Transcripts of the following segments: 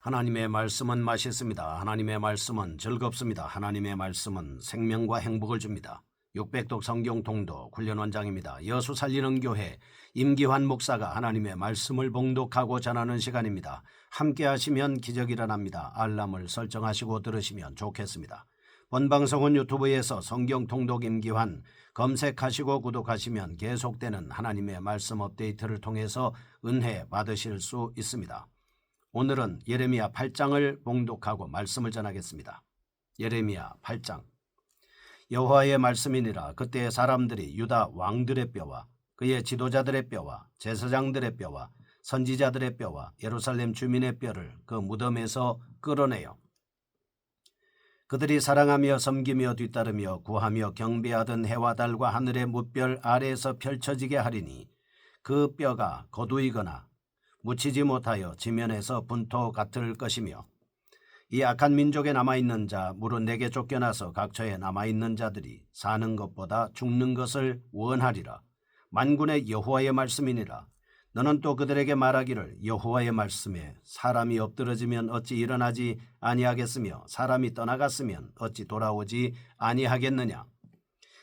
하나님의 말씀은 맛있습니다. 하나님의 말씀은 즐겁습니다. 하나님의 말씀은 생명과 행복을 줍니다. 600독 성경 통독 훈련 원장입니다. 여수 살리는 교회 임기환 목사가 하나님의 말씀을 봉독하고 전하는 시간입니다. 함께 하시면 기적이 일어납니다. 알람을 설정하시고 들으시면 좋겠습니다. 본 방송은 유튜브에서 성경 통독 임기환 검색하시고 구독하시면 계속되는 하나님의 말씀 업데이트를 통해서 은혜 받으실 수 있습니다. 오늘은 예레미야 8장을 봉독하고 말씀을 전하겠습니다. 예레미야 8장. 여호와의 말씀이니라. 그때 사람들이 유다 왕들의 뼈와 그의 지도자들의 뼈와 제사장들의 뼈와 선지자들의 뼈와 예루살렘 주민의 뼈를 그 무덤에서 끌어내요. 그들이 사랑하며 섬기며 뒤따르며 구하며 경배하던 해와 달과 하늘의 무별 아래에서 펼쳐지게 하리니 그 뼈가 거두이거나 묻히지 못하여 지면에서 분토 같을 것이며 이 악한 민족에 남아있는 자 물은 내게 쫓겨나서 각처에 남아있는 자들이 사는 것보다 죽는 것을 원하리라. 만군의 여호와의 말씀이니라. 너는 또 그들에게 말하기를 여호와의 말씀에 사람이 엎드러지면 어찌 일어나지 아니하겠으며 사람이 떠나갔으면 어찌 돌아오지 아니하겠느냐.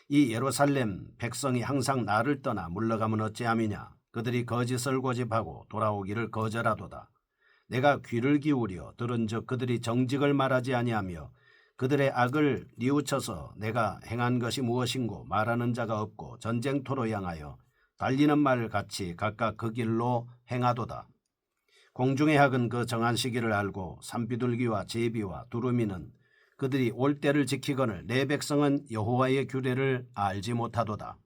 이 예루살렘 백성이 항상 나를 떠나 물러가면 어찌함이냐. 그들이 거짓을 고집하고 돌아오기를 거절하도다. 내가 귀를 기울여 들은즉 그들이 정직을 말하지 아니하며 그들의 악을 뉘우쳐서 내가 행한 것이 무엇인고 말하는 자가 없고 전쟁터로 향하여 달리는 말 같이 각각 그 길로 행하도다. 공중의 학은 그 정한 시기를 알고 산비둘기와 제비와 두루미는 그들이 올 때를 지키거늘 내 백성은 여호와의 규례를 알지 못하도다.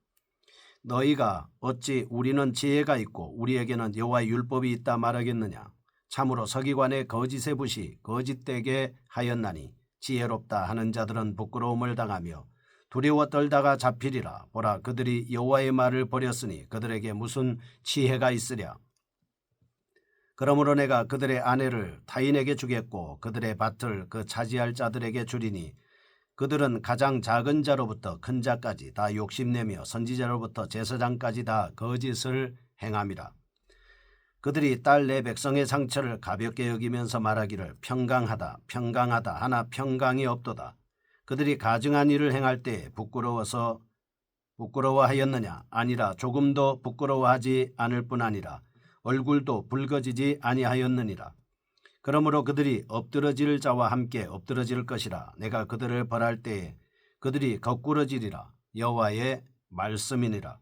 너희가 어찌 우리는 지혜가 있고 우리에게는 여호와의 율법이 있다 말하겠느냐. 참으로 서기관의 거짓의 붓이 거짓되게 하였나니 지혜롭다 하는 자들은 부끄러움을 당하며 두려워 떨다가 잡히리라. 보라, 그들이 여호와의 말을 버렸으니 그들에게 무슨 지혜가 있으랴. 그러므로 내가 그들의 아내를 타인에게 주겠고 그들의 밭을 그 차지할 자들에게 주리니 그들은 가장 작은 자로부터 큰 자까지 다 욕심내며 선지자로부터 제사장까지 다 거짓을 행함이라. 그들이 딸 내 백성의 상처를 가볍게 여기면서 말하기를 평강하다 평강하다 하나 평강이 없도다. 그들이 가증한 일을 행할 때 부끄러워하였느냐. 아니라 조금도 부끄러워하지 않을 뿐 아니라 얼굴도 붉어지지 아니하였느니라. 그러므로 그들이 엎드러질 자와 함께 엎드러질 것이라. 내가 그들을 벌할 때에 그들이 거꾸러지리라. 여호와의 말씀이니라.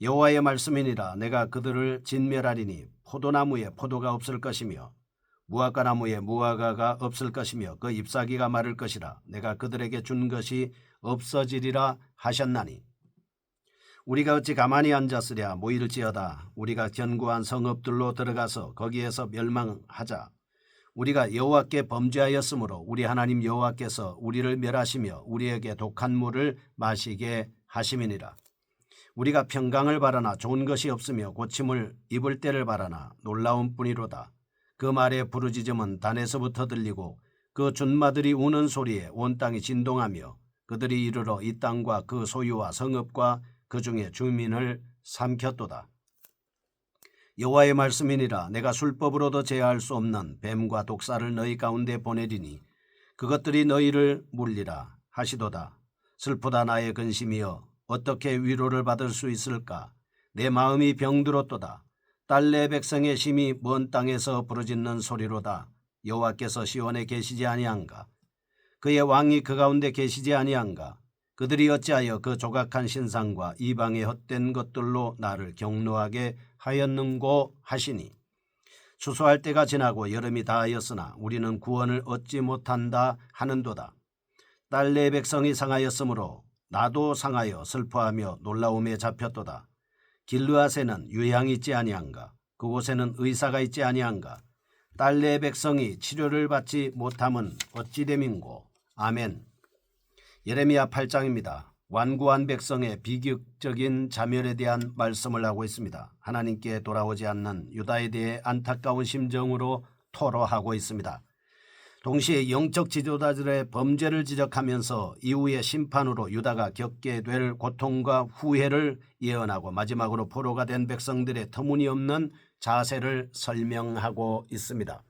여호와의 말씀이니라. 내가 그들을 진멸하리니 포도나무에 포도가 없을 것이며 무화과 나무에 무화과가 없을 것이며 그 잎사귀가 마를 것이라. 내가 그들에게 준 것이 없어지리라 하셨나니 우리가 어찌 가만히 앉았으랴. 모일지어다. 우리가 견고한 성읍들로 들어가서 거기에서 멸망하자. 우리가 여호와께 범죄하였으므로 우리 하나님 여호와께서 우리를 멸하시며 우리에게 독한 물을 마시게 하심이니라. 우리가 평강을 바라나 좋은 것이 없으며 고침을 입을 때를 바라나 놀라운 뿐이로다. 그 말의 부르짖음은 단에서부터 들리고 그 준마들이 우는 소리에 온 땅이 진동하며 그들이 이르러 이 땅과 그 소유와 성읍과 그 중에 주민을 삼켰도다. 여호와의 말씀이니라. 내가 술법으로도 제어할 수 없는 뱀과 독사를 너희 가운데 보내리니 그것들이 너희를 물리라 하시도다. 슬프다 나의 근심이여 어떻게 위로를 받을 수 있을까. 내 마음이 병들었도다. 딸 내 백성의 심히 먼 땅에서 부르짖는 소리로다. 여호와께서 시온에 계시지 아니한가. 그의 왕이 그 가운데 계시지 아니한가. 그들이 어찌하여 그 조각한 신상과 이방의 헛된 것들로 나를 경노하게 하였는고 하시니 추수할 때가 지나고 여름이 다하였으나 우리는 구원을 얻지 못한다 하는도다. 딸 내 백성이 상하였으므로 나도 상하여 슬퍼하며 놀라움에 잡혔도다. 길르앗에는 유향이 있지 아니한가. 그곳에는 의사가 있지 아니한가. 딸 내 백성이 치료를 받지 못함은 어찌 됨인고. 아멘. 예레미야 8장입니다. 완고한 백성의 비극적인 자멸에 대한 말씀을 하고 있습니다. 하나님께 돌아오지 않는 유다에 대해 안타까운 심정으로 토로하고 있습니다. 동시에 영적 지도자들의 범죄를 지적하면서 이후의 심판으로 유다가 겪게 될 고통과 후회를 예언하고 마지막으로 포로가 된 백성들의 터무니없는 자세를 설명하고 있습니다.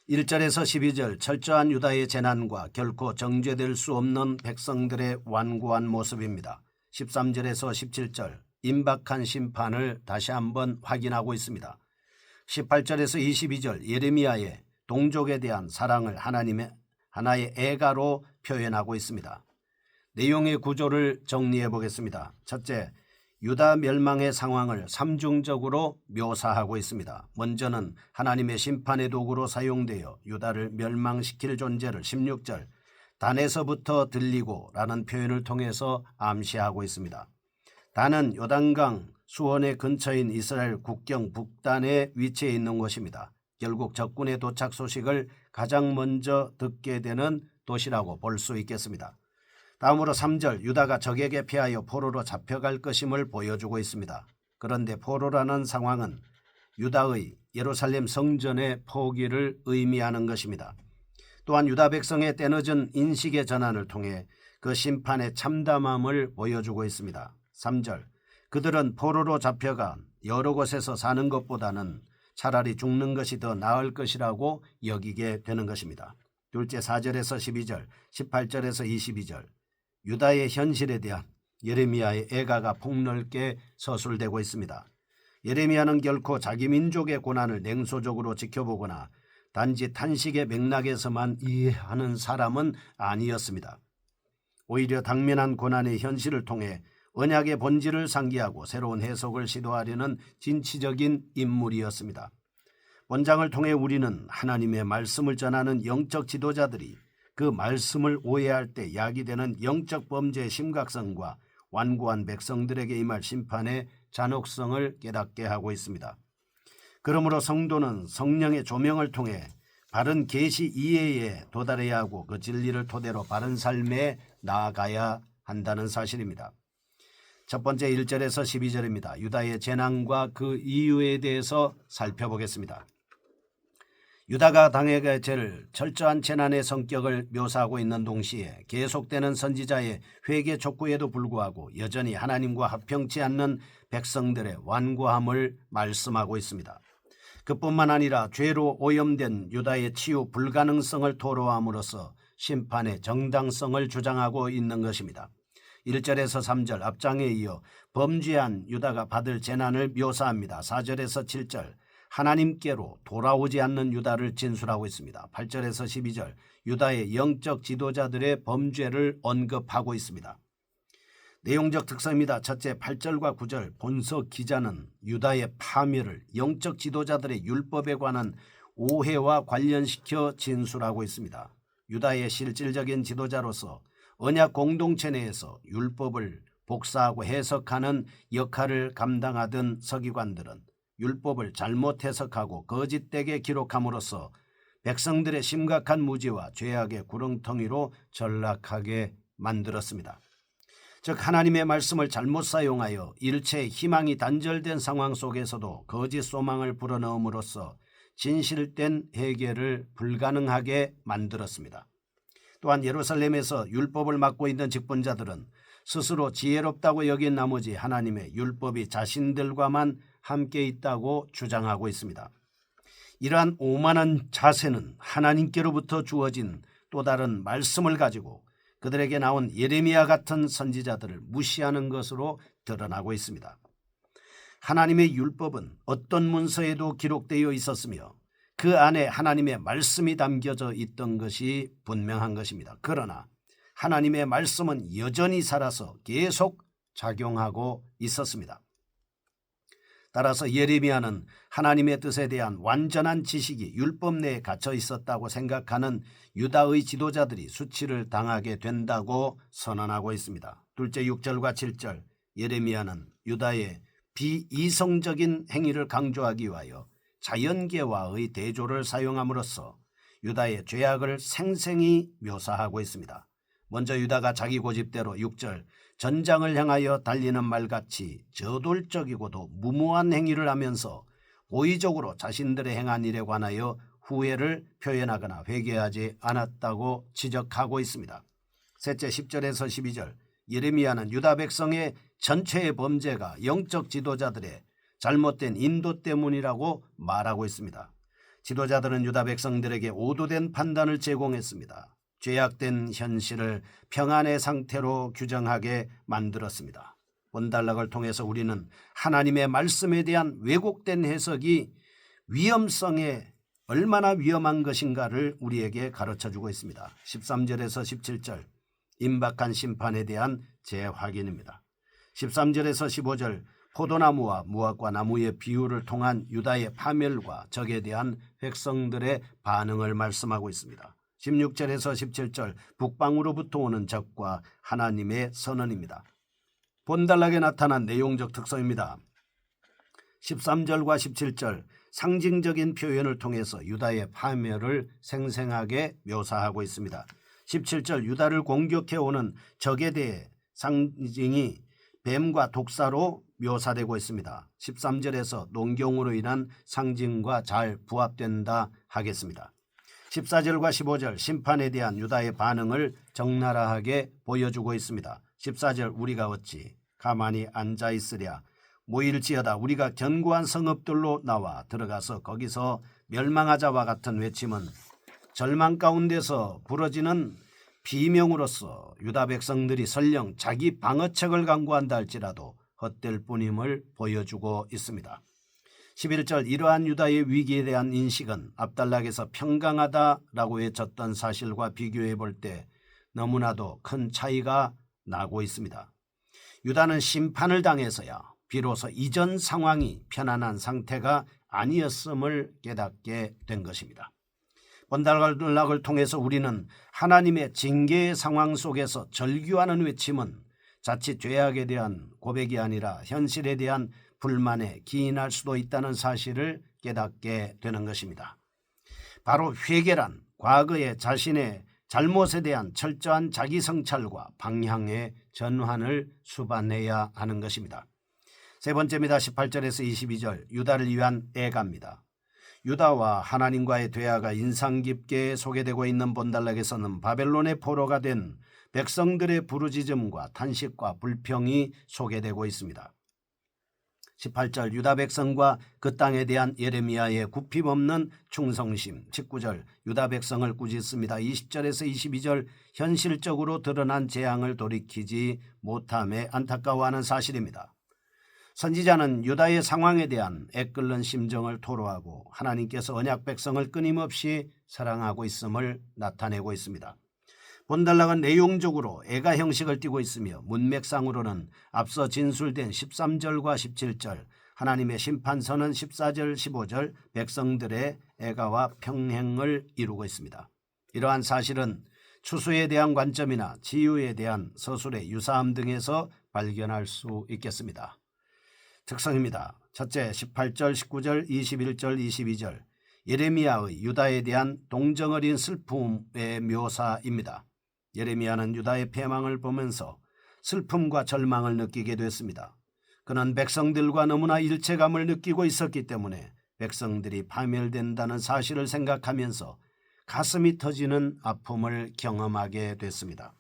1절에서 12절 철저한 유다의 재난과 결코 정죄될 수 없는 백성들의 완고한 모습입니다. 13절에서 17절 임박한 심판을 다시 한번 확인하고 있습니다. 18절에서 22절 예레미야의 동족에 대한 사랑을 하나님의 하나의 애가로 표현하고 있습니다. 내용의 구조를 정리해 보겠습니다. 첫째, 유다 멸망의 상황을 삼중적으로 묘사하고 있습니다. 먼저는 하나님의 심판의 도구로 사용되어 유다를 멸망시킬 존재를 16절 단에서부터 들리고 라는 표현을 통해서 암시하고 있습니다. 단은 요단강 수원의 근처인 이스라엘 국경 북단에 위치해 있는 곳입니다. 결국 적군의 도착 소식을 가장 먼저 듣게 되는 도시라고 볼 수 있겠습니다. 다음으로 3절 유다가 적에게 피하여 포로로 잡혀갈 것임을 보여주고 있습니다. 그런데 포로라는 상황은 유다의 예루살렘 성전의 포기를 의미하는 것입니다. 또한 유다 백성의 때늦은 인식의 전환을 통해 그 심판의 참담함을 보여주고 있습니다. 3절 그들은 포로로 잡혀간 여러 곳에서 사는 것보다는 차라리 죽는 것이 더 나을 것이라고 여기게 되는 것입니다. 둘째 4절에서 12절 18절에서 22절 유다의 현실에 대한 예레미야의 애가가 폭넓게 서술되고 있습니다. 예레미야는 결코 자기 민족의 고난을 냉소적으로 지켜보거나 단지 탄식의 맥락에서만 이해하는 사람은 아니었습니다. 오히려 당면한 고난의 현실을 통해 언약의 본질을 상기하고 새로운 해석을 시도하려는 진취적인 인물이었습니다. 본장을 통해 우리는 하나님의 말씀을 전하는 영적 지도자들이 그 말씀을 오해할 때 야기되는 영적 범죄의 심각성과 완고한 백성들에게 임할 심판의 잔혹성을 깨닫게 하고 있습니다. 그러므로 성도는 성령의 조명을 통해 바른 계시 이해에 도달해야 하고 그 진리를 토대로 바른 삶에 나아가야 한다는 사실입니다. 첫 번째 1절에서 12절입니다. 유다의 재난과 그 이유에 대해서 살펴보겠습니다. 유다가 당하게 될 철저한 재난의 성격을 묘사하고 있는 동시에 계속되는 선지자의 회개 촉구에도 불구하고 여전히 하나님과 합평치 않는 백성들의 완고함을 말씀하고 있습니다. 그뿐만 아니라 죄로 오염된 유다의 치유 불가능성을 토로함으로써 심판의 정당성을 주장하고 있는 것입니다. 1절에서 3절 앞장에 이어 범죄한 유다가 받을 재난을 묘사합니다. 4절에서 7절 하나님께로 돌아오지 않는 유다를 진술하고 있습니다. 8절에서 12절 유다의 영적 지도자들의 범죄를 언급하고 있습니다. 내용적 특성입니다. 첫째 8절과 9절 본서 기자는 유다의 파멸을 영적 지도자들의 율법에 관한 오해와 관련시켜 진술하고 있습니다. 유다의 실질적인 지도자로서 언약 공동체 내에서 율법을 복사하고 해석하는 역할을 감당하던 서기관들은 율법을 잘못 해석하고 거짓되게 기록함으로써 백성들의 심각한 무지와 죄악의 구렁텅이로 전락하게 만들었습니다. 즉 하나님의 말씀을 잘못 사용하여 일체의 희망이 단절된 상황 속에서도 거짓 소망을 불어넣음으로써 진실된 해결을 불가능하게 만들었습니다. 또한 예루살렘에서 율법을 맡고 있는 직분자들은 스스로 지혜롭다고 여긴 나머지 하나님의 율법이 자신들과만 함께 있다고 주장하고 있습니다. 이러한 오만한 자세는 하나님께로부터 주어진 또 다른 말씀을 가지고 그들에게 나온 예레미야 같은 선지자들을 무시하는 것으로 드러나고 있습니다. 하나님의 율법은 어떤 문서에도 기록되어 있었으며 그 안에 하나님의 말씀이 담겨져 있던 것이 분명한 것입니다. 그러나 하나님의 말씀은 여전히 살아서 계속 작용하고 있었습니다. 따라서 예레미야는 하나님의 뜻에 대한 완전한 지식이 율법 내에 갇혀 있었다고 생각하는 유다의 지도자들이 수치를 당하게 된다고 선언하고 있습니다. 둘째 6절과 7절 예레미야는 유다의 비이성적인 행위를 강조하기 위하여 자연계와의 대조를 사용함으로써 유다의 죄악을 생생히 묘사하고 있습니다. 먼저 유다가 자기 고집대로 6절 전장을 향하여 달리는 말같이 저돌적이고도 무모한 행위를 하면서 고의적으로 자신들의 행한 일에 관하여 후회를 표현하거나 회개하지 않았다고 지적하고 있습니다. 셋째 10절에서 12절 예레미야는 유다 백성의 전체의 범죄가 영적 지도자들의 잘못된 인도 때문이라고 말하고 있습니다. 지도자들은 유다 백성들에게 오도된 판단을 제공했습니다. 죄악된 현실을 평안의 상태로 규정하게 만들었습니다. 본달락을 통해서 우리는 하나님의 말씀에 대한 왜곡된 해석이 위험성에 얼마나 위험한 것인가를 우리에게 가르쳐주고 있습니다. 13절에서 17절 임박한 심판에 대한 재확인입니다. 13절에서 15절 포도나무와 무화과 나무의 비유를 통한 유다의 파멸과 적에 대한 백성들의 반응을 말씀하고 있습니다. 16절에서 17절 북방으로부터 오는 적과 하나님의 선언입니다. 본달락에 나타난 내용적 특성입니다. 13절과 17절 상징적인 표현을 통해서 유다의 파멸을 생생하게 묘사하고 있습니다. 17절 유다를 공격해오는 적에 대해 상징이 뱀과 독사로 묘사되고 있습니다. 13절에서 농경으로 인한 상징과 잘 부합된다 하겠습니다. 14절과 15절 심판에 대한 유다의 반응을 적나라하게 보여주고 있습니다. 14절 우리가 어찌 가만히 앉아 있으랴 모일지어다 우리가 견고한 성읍들로 나와 들어가서 거기서 멸망하자와 같은 외침은 절망 가운데서 부러지는 비명으로서 유다 백성들이 설령 자기 방어책을 강구한다 할지라도 헛될 뿐임을 보여주고 있습니다. 11절 이러한 유다의 위기에 대한 인식은 압달락에서 평강하다라고 외쳤던 사실과 비교해 볼 때 너무나도 큰 차이가 나고 있습니다. 유다는 심판을 당해서야 비로소 이전 상황이 편안한 상태가 아니었음을 깨닫게 된 것입니다. 본달락을 통해서 우리는 하나님의 징계의 상황 속에서 절규하는 외침은 자칫 죄악에 대한 고백이 아니라 현실에 대한 불만에 기인할 수도 있다는 사실을 깨닫게 되는 것입니다. 바로 회개란 과거의 자신의 잘못에 대한 철저한 자기 성찰과 방향의 전환을 수반해야 하는 것입니다. 세 번째입니다. 18절에서 22절 유다를 위한 애가입니다. 유다와 하나님과의 대화가 인상 깊게 소개되고 있는 본달락에서는 바벨론의 포로가 된 백성들의 부르짖음과 탄식과 불평이 소개되고 있습니다. 18절 유다 백성과 그 땅에 대한 예레미야의 굽힘없는 충성심. 19절 유다 백성을 꾸짖습니다. 20절에서 22절 현실적으로 드러난 재앙을 돌이키지 못함에 안타까워하는 사실입니다. 선지자는 유다의 상황에 대한 애끓는 심정을 토로하고 하나님께서 언약 백성을 끊임없이 사랑하고 있음을 나타내고 있습니다. 본달락은 내용적으로 애가 형식을 띠고 있으며 문맥상으로는 앞서 진술된 13절과 17절 하나님의 심판선언 14절 15절 백성들의 애가와 평행을 이루고 있습니다. 이러한 사실은 추수에 대한 관점이나 지유에 대한 서술의 유사함 등에서 발견할 수 있겠습니다. 특성입니다. 첫째 18절 19절 21절 22절 예레미야의 유다에 대한 동정 어린 슬픔의 묘사입니다. 예레미야는 유다의 패망을 보면서 슬픔과 절망을 느끼게 됐습니다. 그는 백성들과 너무나 일체감을 느끼고 있었기 때문에 백성들이 파멸된다는 사실을 생각하면서 가슴이 터지는 아픔을 경험하게 됐습니다.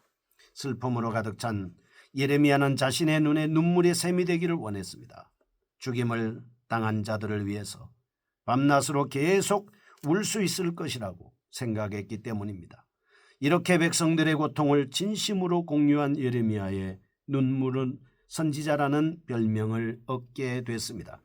슬픔으로 가득 찬 예레미야는 자신의 눈에 눈물의 샘이 되기를 원했습니다. 죽임을 당한 자들을 위해서 밤낮으로 계속 울 수 있을 것이라고 생각했기 때문입니다. 이렇게 백성들의 고통을 진심으로 공유한 예레미야의 눈물은 선지자라는 별명을 얻게 됐습니다.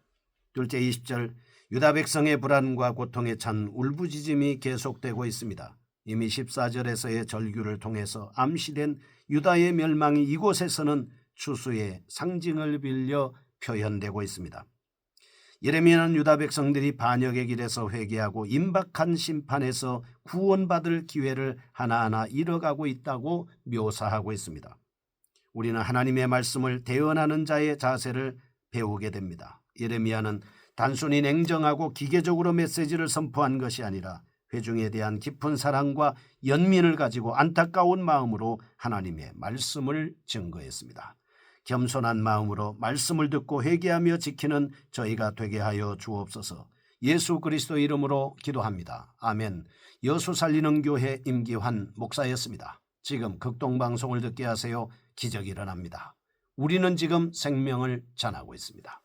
둘째 20절 유다 백성의 불안과 고통에 찬 울부짖음이 계속되고 있습니다. 이미 14절에서의 절규를 통해서 암시된 유다의 멸망이 이곳에서는 추수의 상징을 빌려 표현되고 있습니다. 예레미야는 유다 백성들이 반역의 길에서 회개하고 임박한 심판에서 구원받을 기회를 하나하나 잃어가고 있다고 묘사하고 있습니다. 우리는 하나님의 말씀을 대언하는 자의 자세를 배우게 됩니다. 예레미야는 단순히 냉정하고 기계적으로 메시지를 선포한 것이 아니라 회중에 대한 깊은 사랑과 연민을 가지고 안타까운 마음으로 하나님의 말씀을 증거했습니다. 겸손한 마음으로 말씀을 듣고 회개하며 지키는 저희가 되게 하여 주옵소서. 예수 그리스도 이름으로 기도합니다. 아멘. 여수 살리는 교회 임기환 목사였습니다. 지금 극동방송을 듣게 하세요. 기적이 일어납니다. 우리는 지금 생명을 전하고 있습니다.